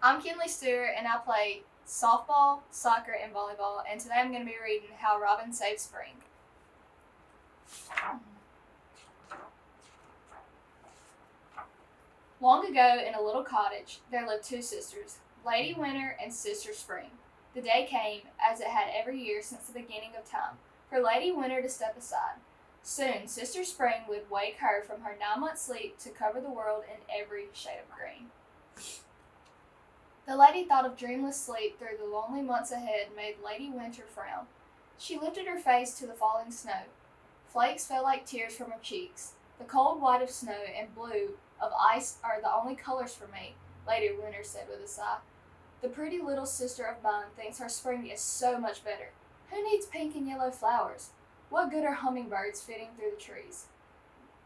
I'm Kinley Stewart, and I play softball, soccer, and volleyball, and today I'm going to be reading How Robin Saved Spring. Long ago, in a little cottage, there lived two sisters, Lady Winter and Sister Spring. The day came, as it had every year since the beginning of time, for Lady Winter to step aside. Soon, Sister Spring would wake her from her 9-month sleep to cover the world in every shade of green. The lady thought of dreamless sleep through the lonely months ahead made Lady Winter frown. She lifted her face to the falling snow. Flakes fell like tears from her cheeks. The cold white of snow and blue of ice are the only colors for me, Lady Winter said with a sigh. The pretty little sister of mine thinks her spring is so much better. Who needs pink and yellow flowers? What good are hummingbirds flitting through the trees?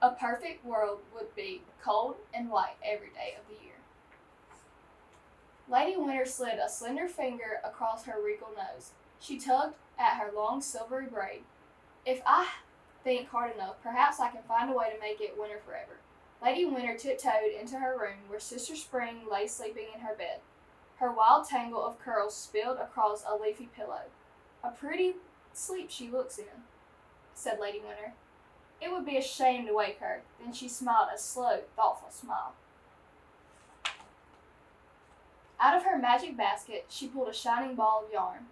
A perfect world would be cold and white every day of the year. Lady Winter slid a slender finger across her regal nose. She tugged at her long silvery braid. If I think hard enough, perhaps I can find a way to make it winter forever. Lady Winter tiptoed into her room where Sister Spring lay sleeping in her bed. Her wild tangle of curls spilled across a leafy pillow. A pretty sleep she looks in, said Lady Winter. It would be a shame to wake her. Then she smiled a slow, thoughtful smile. Out of her magic basket, she pulled a shining ball of yarn.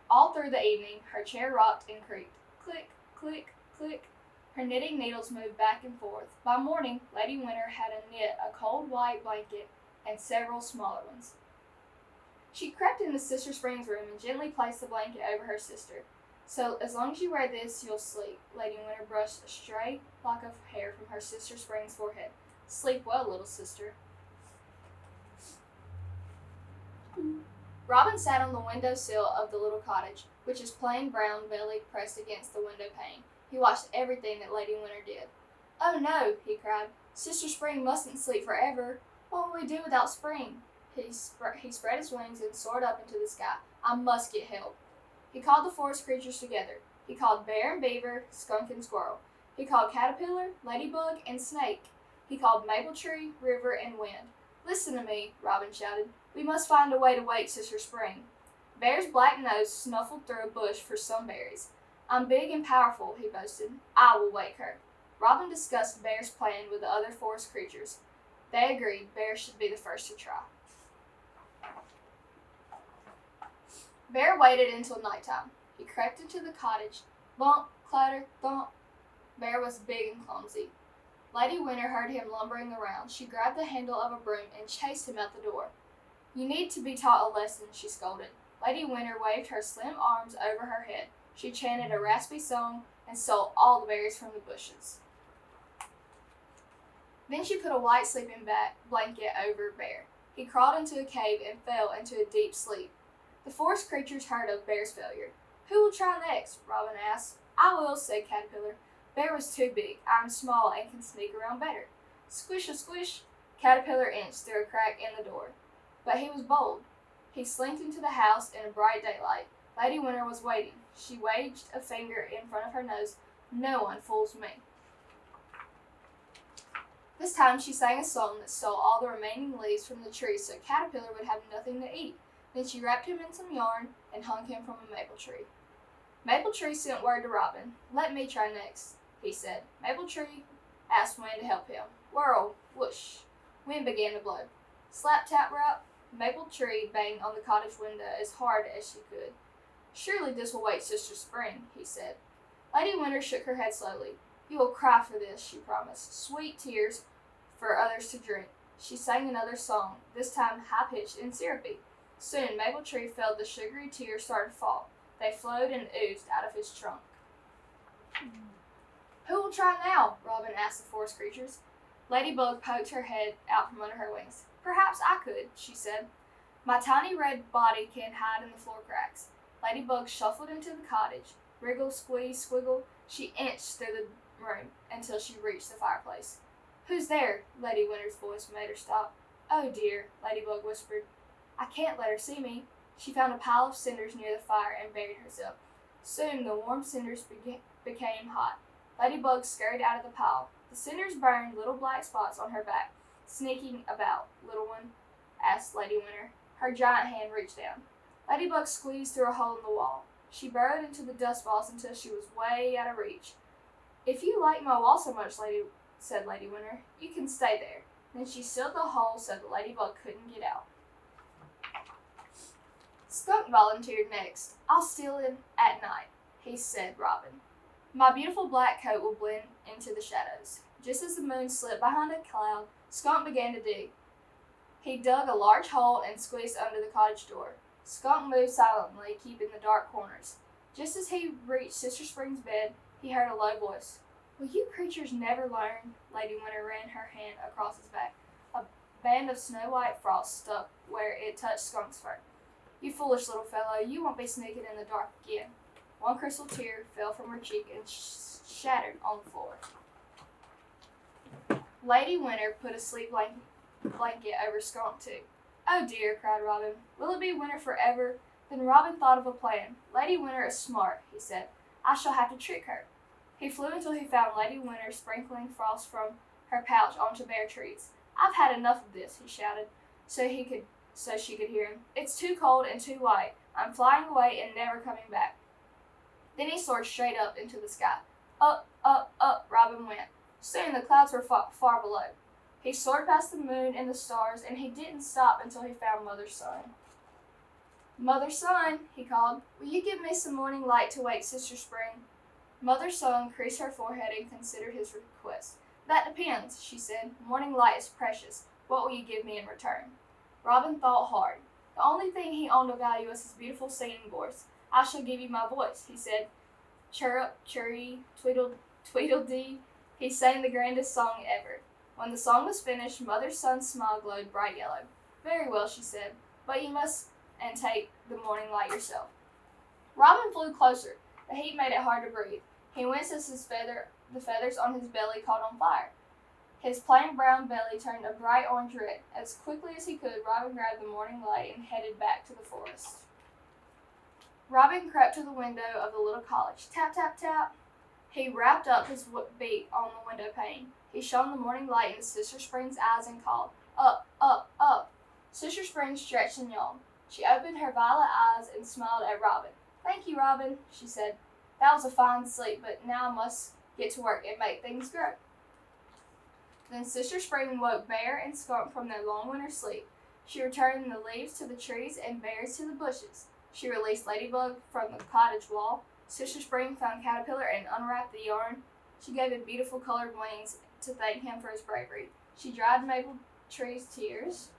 All through the evening, her chair rocked and creaked. Click, click, click. Her knitting needles moved back and forth. By morning, Lady Winter had knit a cold white blanket and several smaller ones. She crept into Sister Spring's room and gently placed the blanket over her sister. So, as long as you wear this, you'll sleep. Lady Winter brushed a stray lock of hair from her Sister Spring's forehead. Sleep well, little sister. Robin sat on the window sill of the little cottage, which is plain brown velvet pressed against the window pane. He watched everything that Lady Winter did. Oh no, he cried. Sister Spring mustn't sleep forever. What will we do without spring? He spread his wings and soared up into the sky. I must get help. He called the forest creatures together. He called bear and beaver, skunk and squirrel. He called caterpillar, ladybug, and snake. He called maple tree, river, and wind. Listen to me, Robin shouted. We must find a way to wake Sister Spring. Bear's black nose snuffled through a bush for some berries. I'm big and powerful, he boasted. I will wake her. Robin discussed Bear's plan with the other forest creatures. They agreed Bear should be the first to try. Bear waited until nighttime. He crept into the cottage. Bump, clatter, thump. Bear was big and clumsy. Lady Winter heard him lumbering around. She grabbed the handle of a broom and chased him out the door. You need to be taught a lesson, she scolded. Lady Winter waved her slim arms over her head. She chanted a raspy song and stole all the berries from the bushes. Then she put a white sleeping blanket over Bear. He crawled into a cave and fell into a deep sleep. The forest creatures heard of Bear's failure. Who will try next? Robin asked. I will, said Caterpillar. Bear was too big. I am small and can sneak around better. Squish a squish. Caterpillar inched through a crack in the door. But he was bold. He slinked into the house in a bright daylight. Lady Winter was waiting. She waved a finger in front of her nose. No one fools me. This time she sang a song that stole all the remaining leaves from the tree so Caterpillar would have nothing to eat. Then she wrapped him in some yarn and hung him from a maple tree. Maple Tree sent word to Robin. Let me try next, he said. Maple Tree asked Wind to help him. Whirl, whoosh. Wind began to blow. Slap, tap, rap. Maple Tree banged on the cottage window as hard as she could. Surely this will wake Sister Spring, he said. Lady Winter shook her head slowly. You will cry for this, she promised. Sweet tears for others to drink. She sang another song, this time high-pitched and syrupy. Soon Maple Tree felt the sugary tears start to fall. They flowed and oozed out of his trunk. Who will try now? Robin asked the forest creatures. Ladybug poked her head out from under her wings. Perhaps I could, she said. My tiny red body can hide in the floor cracks. Ladybug shuffled into the cottage. Wriggle, squeeze, squiggle. She inched through the room until she reached the fireplace. Who's there? Lady Winter's voice made her stop. Oh dear, Ladybug whispered. I can't let her see me. She found a pile of cinders near the fire and buried herself. Soon the warm cinders became hot. Ladybug scurried out of the pile. The cinders burned little black spots on her back. Sneaking about, little one, asked Lady Winter. Her giant hand reached down. Ladybug squeezed through a hole in the wall. She burrowed into the dust balls until she was way out of reach. "If you like my wall so much, said Lady Winter, "you can stay there." Then she sealed the hole so the ladybug couldn't get out. Skunk volunteered next. "I'll steal in at night," he said, Robin. "My beautiful black coat will blend into the shadows." Just as the moon slipped behind a cloud, Skunk began to dig. He dug a large hole and squeezed under the cottage door. Skunk moved silently, keeping the dark corners. Just as he reached Sister Spring's bed, he heard a low voice. "Will you creatures never learn?" Lady Winter ran her hand across his back. A band of snow-white frost stuck where it touched Skunk's fur. "You foolish little fellow, you won't be sneaking in the dark again." One crystal tear fell from her cheek and shattered on the floor. Lady Winter put a sleep blanket over Skunk too. "Oh dear," cried Robin. "Will it be winter forever?" Then Robin thought of a plan. "Lady Winter is smart," he said. "I shall have to trick her." He flew until he found Lady Winter sprinkling frost from her pouch onto bare trees. "I've had enough of this," he shouted, so she could hear him. "It's too cold and too white. I'm flying away and never coming back." Then he soared straight up into the sky. Up, up, up, Robin went. Soon the clouds were far below. He soared past the moon and the stars, and he didn't stop until he found Mother Sun. "Mother Sun," he called, "will you give me some morning light to wake Sister Spring?" Mother Sun creased her forehead and considered his request. "That depends," she said. "Morning light is precious. What will you give me in return?" Robin thought hard. The only thing he owned of value was his beautiful singing voice. "I shall give you my voice," he said. Chirrup, chirry, tweedledee. He sang the grandest song ever. When the song was finished, Mother Sun's smile glowed bright yellow. "Very well," she said, "but you must and take the morning light yourself." Robin flew closer. The heat made it hard to breathe. He winced as the feathers on his belly caught on fire. His plain brown belly turned a bright orange red. As quickly as he could, Robin grabbed the morning light and headed back to the forest. Robin crept to the window of the little cottage. Tap, tap, tap. He wrapped up his beak on the window pane. He shone the morning light into Sister Spring's eyes and called, "Up, up, up." Sister Spring stretched and yawned. She opened her violet eyes and smiled at Robin. "Thank you, Robin," she said. "That was a fine sleep, but now I must get to work and make things grow." Then Sister Spring woke Bear and Skunk from their long winter sleep. She returned the leaves to the trees and berries to the bushes. She released Ladybug from the cottage wall. Sister Spring found Caterpillar and unwrapped the yarn. She gave him beautiful colored wings to thank him for his bravery. She dried Maple Tree's tears.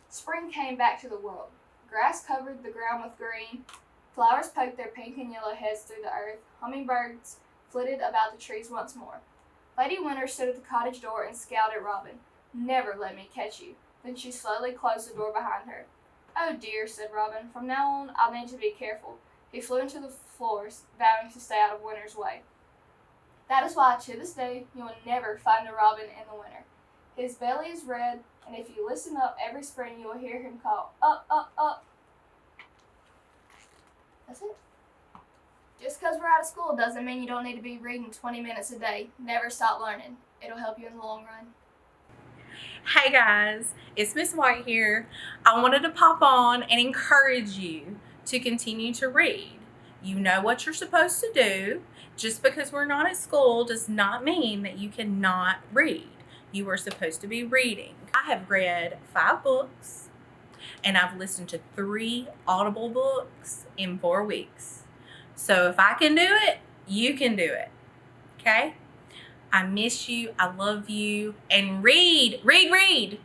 Spring came back to the world. Grass covered the ground with green. Flowers poked their pink and yellow heads through the earth. Hummingbirds flitted about the trees once more. Lady Winter stood at the cottage door and scowled at Robin. "Never let me catch you." Then she slowly closed the door behind her. "Oh dear," said Robin. "From now on, I'll need to be careful." He flew into the floors, vowing to stay out of Winter's way. That is why, to this day, you will never find a robin in the winter. His belly is red, and if you listen up every spring, you will hear him call, "Up, up, up." That's it. Just because we're out of school doesn't mean you don't need to be reading 20 minutes a day. Never stop learning. It'll help you in the long run. Hey guys, it's Miss White here. I wanted to pop on and encourage you to continue to read. You know what you're supposed to do. Just because we're not at school does not mean that you cannot read. You are supposed to be reading. I have read 5 books and I've listened to 3 Audible books in 4 weeks. So if I can do it, you can do it. Okay? I miss you. I love you. And read, read, read.